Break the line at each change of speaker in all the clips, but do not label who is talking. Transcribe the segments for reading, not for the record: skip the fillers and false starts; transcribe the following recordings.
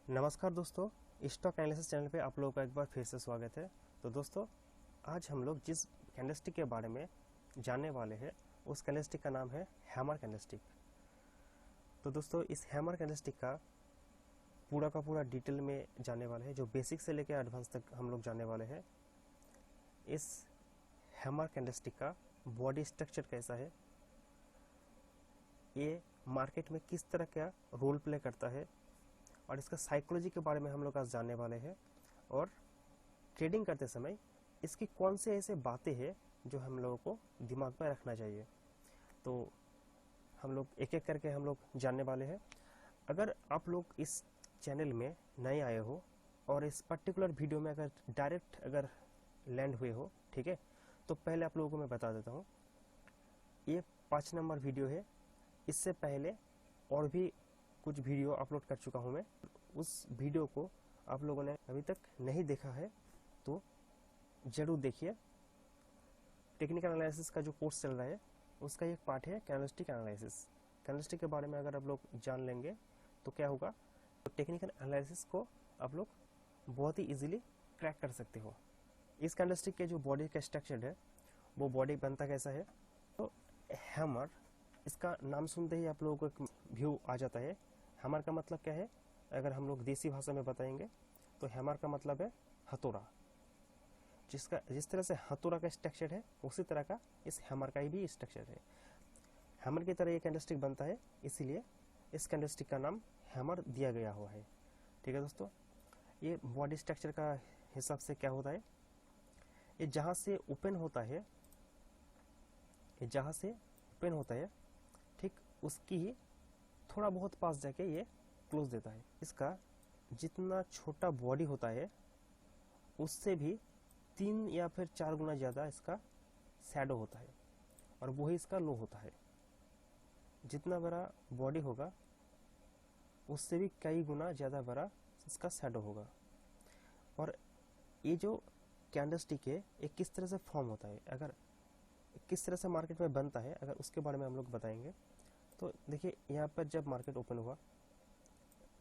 नमस्कार दोस्तों, stock analysis channel पे आप लोगों का एक बार फिर से स्वागत है। तो दोस्तों, आज हम लोग जिस कैंडलस्टिक के बारे में जानने वाले हैं उस कैंडलस्टिक का नाम है हैमर कैंडलस्टिक। तो दोस्तों, इस हैमर कैंडलस्टिक का पूरा डिटेल में जानने वाले हैं, जो बेसिक से लेकर एडवांस तक हम लोग जानने वाले हैं। इस हैमर कैंडलस्टिक का बॉडी स्ट्रक्चर कैसा है, ये मार्केट में किस तरह का रोल प्ले करता है, और इसका साइकोलॉजी के बारे में हम लोग आज जानने वाले हैं। और ट्रेडिंग करते समय इसकी कौन से ऐसे बातें हैं जो हम लोगों को दिमाग में रखना चाहिए, तो हम लोग एक एक करके हम लोग जानने वाले हैं। अगर आप लोग इस चैनल में नए आए हो और इस पर्टिकुलर वीडियो में अगर डायरेक्ट अगर लैंड हुए हो, ठीक है, तो पहले आप लोगों को मैं बता देता हूँ, ये 5 नंबर वीडियो है। इससे पहले और भी कुछ वीडियो अपलोड कर चुका हूं मैं। उस वीडियो को आप लोगों ने अभी तक नहीं देखा है तो जरूर देखिए। टेक्निकल एनालिसिस का जो कोर्स चल रहा है उसका एक पार्ट है कैंडलस्टिक एनालिसिस। कैंडलस्टिक के बारे में अगर आप लोग जान लेंगे तो क्या होगा, तो टेक्निकल एनालिसिस को आप लोग बहुत ही इजीली क्रैक कर सकते हो। इस कैंडलस्टिक के जो बॉडी का स्ट्रक्चर है, वो बॉडी बनता कैसा है, तो हैमर, इसका नाम सुनते ही आप लोगों को एक व्यू आ जाता है। हैमर का मतलब क्या है, अगर हम लोग देसी भाषा में बताएंगे तो हैमर का मतलब है हथौड़ा। जिस तरह से हथौड़ा का स्ट्रक्चर है उसी तरह का इस हैमर का भी स्ट्रक्चर है। हैमर की तरह ये कैंडलस्टिक बनता है, इसीलिए इस कैंडलस्टिक का नाम हैमर दिया गया हुआ है। ठीक है दोस्तों, ये बॉडी स्ट्रक्चर का हिसाब से क्या होता है, ये जहाँ से ओपन होता है, ये जहाँ से ओपन होता है, ठीक उसकी ही थोड़ा बहुत पास जाके ये क्लोज देता है। इसका जितना छोटा बॉडी होता है उससे भी 3 या फिर 4 गुना ज़्यादा इसका शैडो होता है, और वही इसका लो होता है। जितना बड़ा बॉडी होगा उससे भी कई गुना ज़्यादा बड़ा इसका शैडो होगा। और ये जो कैंडलस्टिक है ये किस तरह से फॉर्म होता है, अगर किस तरह से मार्केट में बनता है, अगर उसके बारे में हम लोग बताएंगे। तो देखिए, यहाँ पर जब मार्केट ओपन हुआ,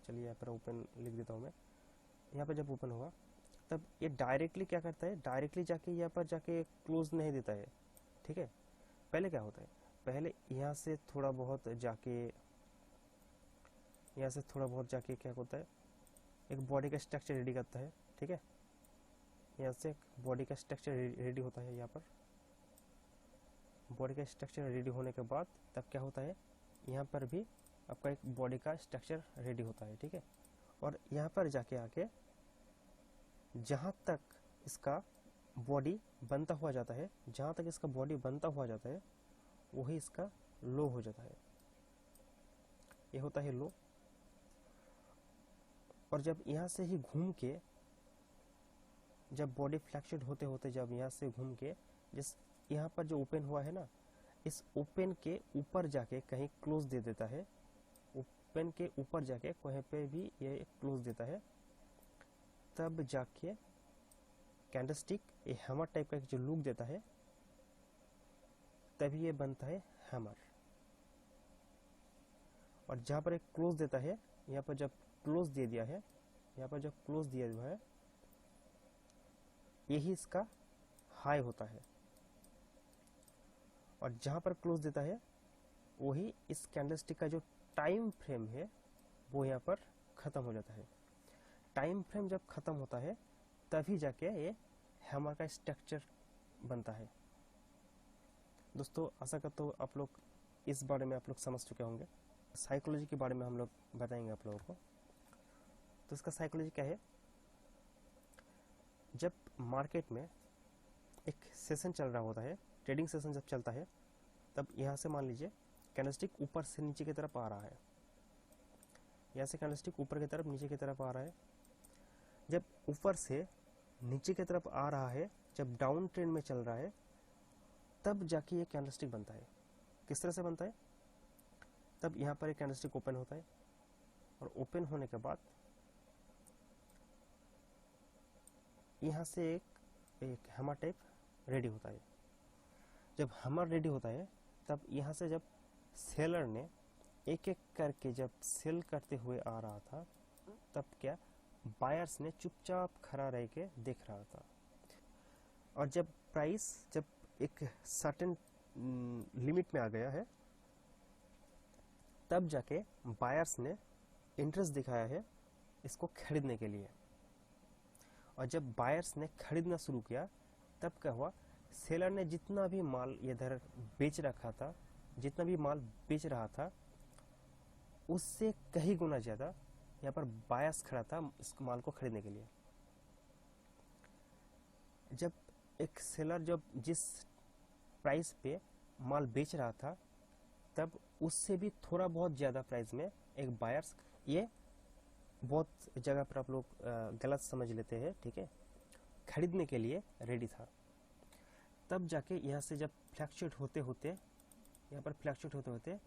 चलिए यहाँ पर ओपन लिख देता हूँ मैं, यहाँ पर जब ओपन हुआ तब ये डायरेक्टली क्या करता है, डायरेक्टली जाके यहाँ पर जाके क्लोज नहीं देता है। ठीक है, पहले क्या होता है, पहले यहाँ से थोड़ा बहुत जाके, यहाँ से थोड़ा बहुत जाके क्या होता है, एक बॉडी का स्ट्रक्चर रेडी करता है। ठीक है, यहाँ से एक बॉडी का स्ट्रक्चर रेडी होता है। यहाँ पर बॉडी का स्ट्रक्चर रेडी होने के बाद तब क्या होता है, यहाँ पर भी आपका एक बॉडी का स्ट्रक्चर रेडी होता है। ठीक है, और यहाँ पर जाके आके जहाँ तक इसका बॉडी बनता हुआ जाता है, जहाँ तक इसका बॉडी बनता हुआ जाता है वही इसका लो हो जाता है। ये होता है लो। और जब यहाँ से ही घूम के, जब बॉडी फ्लैक्चुएट होते होते जब यहाँ से घूम के जिस यहाँ पर जो ओपन हुआ है ना, इस ओपन के ऊपर जाके कहीं क्लोज दे देता है। ओपन के ऊपर जाके कहीं पे भी ये क्लोज देता है, तब जाके कैंडलस्टिक ये हैमर टाइप का जो लुक देता है, तभी ये बनता है हैमर। और जहां पर एक क्लोज देता है, यहाँ पर जब क्लोज दे दिया है, यहाँ पर जब क्लोज दिया हुआ है, यही इसका हाई होता है। और जहां पर क्लोज देता है वही इस कैंडलस्टिक का जो टाइम फ्रेम है वो यहाँ पर खत्म हो जाता है। टाइम फ्रेम जब खत्म होता है तभी जाके ये हैमर का स्ट्रक्चर बनता है। दोस्तों, आशा करता हूँ आप लोग इस बारे में आप लोग समझ चुके होंगे। साइकोलॉजी के बारे में हम लोग बताएंगे आप लोगों को। तो इसका साइकोलॉजी क्या है, जब मार्केट में एक सेशन चल रहा होता है, ट्रेडिंग सेशन जब चलता है, तब यहाँ से मान लीजिए कैंडलस्टिक ऊपर से नीचे की तरफ आ रहा है, यहाँ से कैंडलस्टिक ऊपर की तरफ नीचे की तरफ आ रहा है। जब ऊपर से नीचे की तरफ आ रहा है, जब डाउन ट्रेंड में चल रहा है, तब जाके ये कैंडलस्टिक बनता है। किस तरह से बनता है, तब यहाँ पर एक कैंडलस्टिक ओपन होता है, और ओपन होने के बाद यहाँ से एक हैमर टाइप रेडी होता है। जब हैमर रेडी होता है तब यहाँ से जब सेलर ने एक एक करके जब सेल करते हुए आ रहा था, तब क्या बायर्स ने चुपचाप खड़ा रह के देख रहा था। और जब प्राइस जब एक सर्टेन लिमिट में आ गया है तब जाके बायर्स ने इंटरेस्ट दिखाया है इसको खरीदने के लिए। और जब बायर्स ने खरीदना शुरू किया तब क्या हुआ, सेलर ने जितना भी माल इधर बेच रखा था, जितना भी माल बेच रहा था उससे कहीं गुना ज़्यादा यहाँ पर बायर्स खड़ा था इस माल को खरीदने के लिए। जब एक सेलर जब जिस प्राइस पे माल बेच रहा था तब उससे भी थोड़ा बहुत ज़्यादा प्राइस में एक बायर्स, ये बहुत जगह पर आप लोग गलत समझ लेते हैं, ठीक है, खरीदने के लिए रेडी था। तब जाके यहाँ से जब फ्लैक्चुएट होते होते यहाँ पर फ्लैक्चुएट होते होते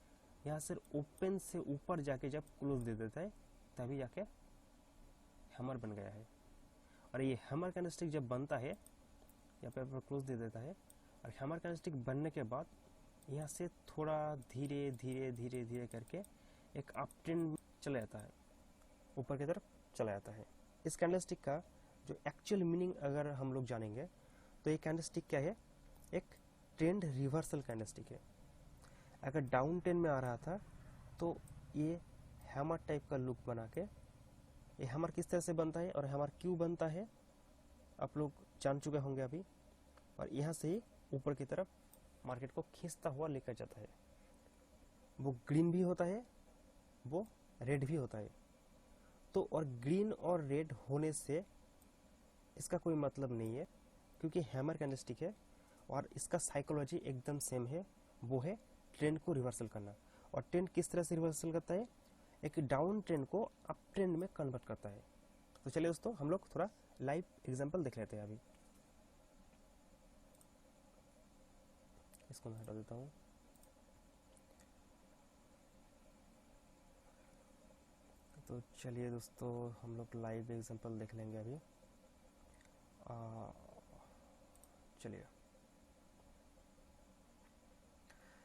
यहाँ से ओपन से ऊपर जाके जब क्लोज दे देता है तभी जाके हैमर बन गया है। और ये हैमर कैंडलस्टिक जब बनता है यहाँ पे क्लोज दे देता है और हैमर कैंडलस्टिक बनने के बाद यहाँ से थोड़ा धीरे धीरे धीरे धीरे करके एक अप ट्रेंड चला जाता है, ऊपर की तरफ चला जाता है। इस कैंडलस्टिक का जो एक्चुअल मीनिंग अगर हम लोग जानेंगे तो ये कैंडलस्टिक क्या है, एक ट्रेंड रिवर्सल कैंडलस्टिक है। अगर डाउन ट्रेंड में आ रहा था तो ये हैमर टाइप का लुक बना के, ये हैमर किस तरह से बनता है और हैमर क्यों बनता है आप लोग जान चुके होंगे अभी। और यहाँ से ही ऊपर की तरफ मार्केट को खींचता हुआ लेकर जाता है। वो ग्रीन भी होता है, वो रेड भी होता है। तो और ग्रीन और रेड होने से इसका कोई मतलब नहीं है, क्योंकि हैमर कैंडलस्टिक है और इसका साइकोलॉजी एकदम सेम है, वो है ट्रेंड को रिवर्सल करना। और ट्रेंड किस तरह से रिवर्सल करता है, एक डाउन ट्रेंड को अप ट्रेंड में कन्वर्ट करता है। तो चलिए दोस्तों हम लोग थोड़ा लाइव एग्जांपल देख लेते हैं। अभी इसको मैं हटा देता हूँ। तो चलिए दोस्तों हम लोग लाइव एग्जांपल देख लेंगे अभी। चलिए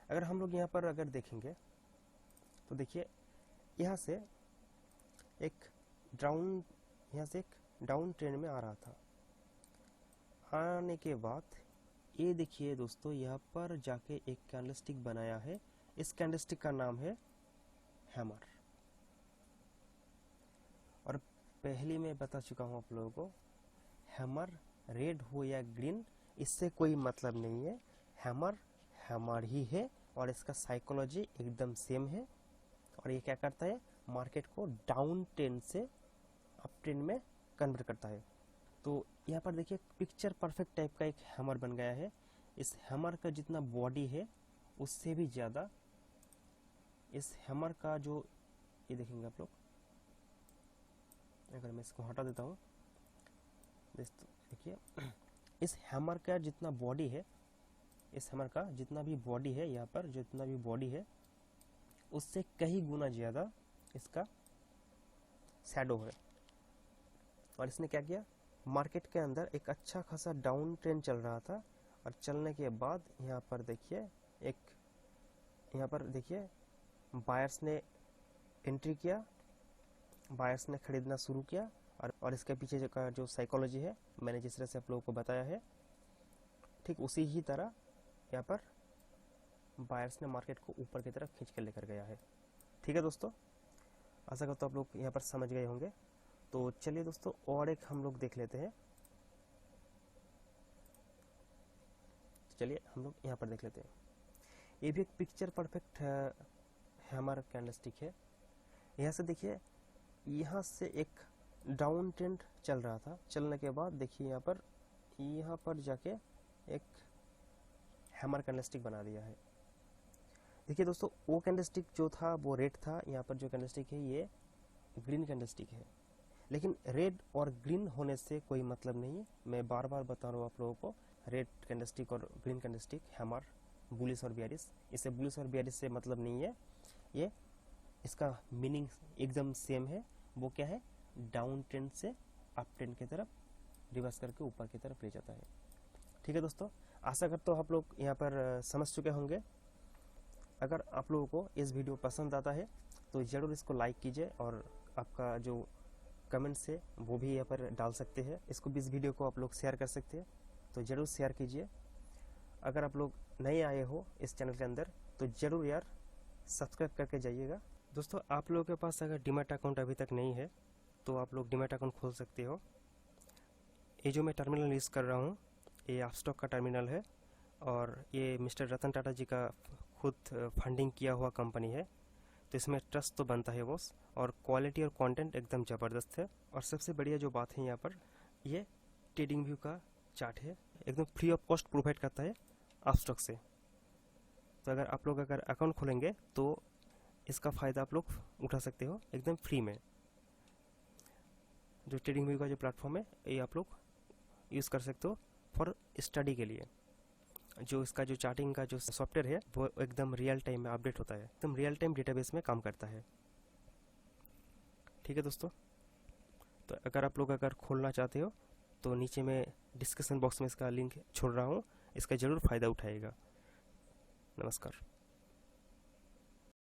अगर हम लोग यहाँ पर अगर देखेंगे तो देखिए यहाँ से एक डाउन ट्रेंड में आ रहा था। आने के बाद ये देखिए दोस्तों यहाँ पर जाके एक कैंडलस्टिक बनाया है। इस कैंडलस्टिक का नाम है हैमर। और पहले मैं बता चुका हूँ आप लोगों को, हैमर रेड हो या ग्रीन इससे कोई मतलब नहीं है, हैमर हैमर ही है और इसका साइकोलॉजी एकदम सेम है। और ये क्या करता है, मार्केट को डाउन ट्रेंड से अप ट्रेंड में कन्वर्ट करता है। तो यहाँ पर देखिए पिक्चर परफेक्ट टाइप का एक हैमर बन गया है। इस हैमर का जितना बॉडी है उससे भी ज़्यादा इस हैमर का जो, ये देखेंगे आप लोग, अगर मैं इसको हटा देता हूँ, देखिए इस हैमर का जितना बॉडी है, इस हैमर का जितना भी बॉडी है, यहाँ पर जितना भी बॉडी है उससे कहीं गुना ज़्यादा इसका शैडो है। और इसने क्या किया, मार्केट के अंदर एक अच्छा खासा डाउन ट्रेंड चल रहा था और चलने के बाद यहाँ पर देखिए बायर्स ने एंट्री किया, बायर्स ने खरीदना शुरू किया। और इसके पीछे का जो साइकोलॉजी है मैंने जिस तरह से आप लोगों को बताया है, ठीक उसी ही तरह यहाँ पर बायर्स ने मार्केट को ऊपर की तरफ खींच कर लेकर गया है। ठीक है दोस्तों, आशा करता हूँ आप लोग यहाँ पर समझ गए होंगे। तो चलिए दोस्तों और एक हम लोग देख लेते हैं। चलिए हम लोग यहाँ पर देख लेते हैं। ये भी एक पिक्चर परफेक्ट हैमर कैंडलस्टिक है। यहाँ से देखिए, यहाँ से एक डाउन ट्रेंड चल रहा था, चलने के बाद देखिए यहाँ पर जाके एक हैमर कैंडलस्टिक बना दिया है। देखिए दोस्तों वो कैंडलस्टिक जो था वो रेड था, यहाँ पर जो कैंडलस्टिक है ये ग्रीन कैंडलस्टिक है। लेकिन रेड और ग्रीन होने से कोई मतलब नहीं है। मैं बार बार बता रहा हूँ आप लोगों को, रेड कैंडलस्टिक और ग्रीन कैंडलस्टिक हैमर, बुलिश और बियरिश, इससे बुलिश और बियरिश से मतलब नहीं है। ये इसका मीनिंग एकदम सेम है। वो क्या है, डाउन ट्रेंड से अप ट्रेंड की तरफ रिवर्स करके ऊपर की तरफ ले जाता है। ठीक है दोस्तों, आशा करता हूँ आप लोग यहाँ पर समझ चुके होंगे। अगर आप लोगों को इस वीडियो पसंद आता है तो ज़रूर इसको लाइक कीजिए और आपका जो कमेंट से वो भी यहाँ पर डाल सकते हैं। इसको भी, इस वीडियो को आप लोग शेयर कर सकते हैं, तो ज़रूर शेयर कीजिए। अगर आप लोग नए आए हो इस चैनल के अंदर तो ज़रूर यार सब्सक्राइब करके जाइएगा। दोस्तों, आप लोगों के पास अगर डीमैट अकाउंट अभी तक नहीं है तो आप लोग डीमैट अकाउंट खोल सकते हो। ये जो मैं टर्मिनल यूज़ कर रहा हूँ ये अपस्टॉक का टर्मिनल है, और ये मिस्टर रतन टाटा जी का खुद फंडिंग किया हुआ कंपनी है, तो इसमें ट्रस्ट तो बनता है बॉस। और क्वालिटी और कंटेंट एकदम ज़बरदस्त है। और सबसे बढ़िया जो बात है यहाँ पर, ये ट्रेडिंग व्यू का चार्ट है, एकदम फ्री ऑफ कॉस्ट प्रोवाइड करता है अपस्टॉक से। तो अगर आप लोग अकाउंट खोलेंगे तो इसका फ़ायदा आप लोग उठा सकते हो एकदम फ्री में। जो ट्रेडिंग व्यू का जो प्लेटफॉर्म है ये आप लोग यूज़ कर सकते हो फॉर स्टडी के लिए। जो इसका जो चार्टिंग का जो सॉफ्टवेयर है वो एकदम रियल टाइम में अपडेट होता है, एकदम रियल टाइम डेटाबेस में काम करता है। ठीक है दोस्तों, तो अगर आप लोग खोलना चाहते हो तो नीचे में डिस्क्रिप्शन बॉक्स में इसका लिंक छोड़ रहा हूँ, इसका ज़रूर फ़ायदा उठाइएगा। नमस्कार।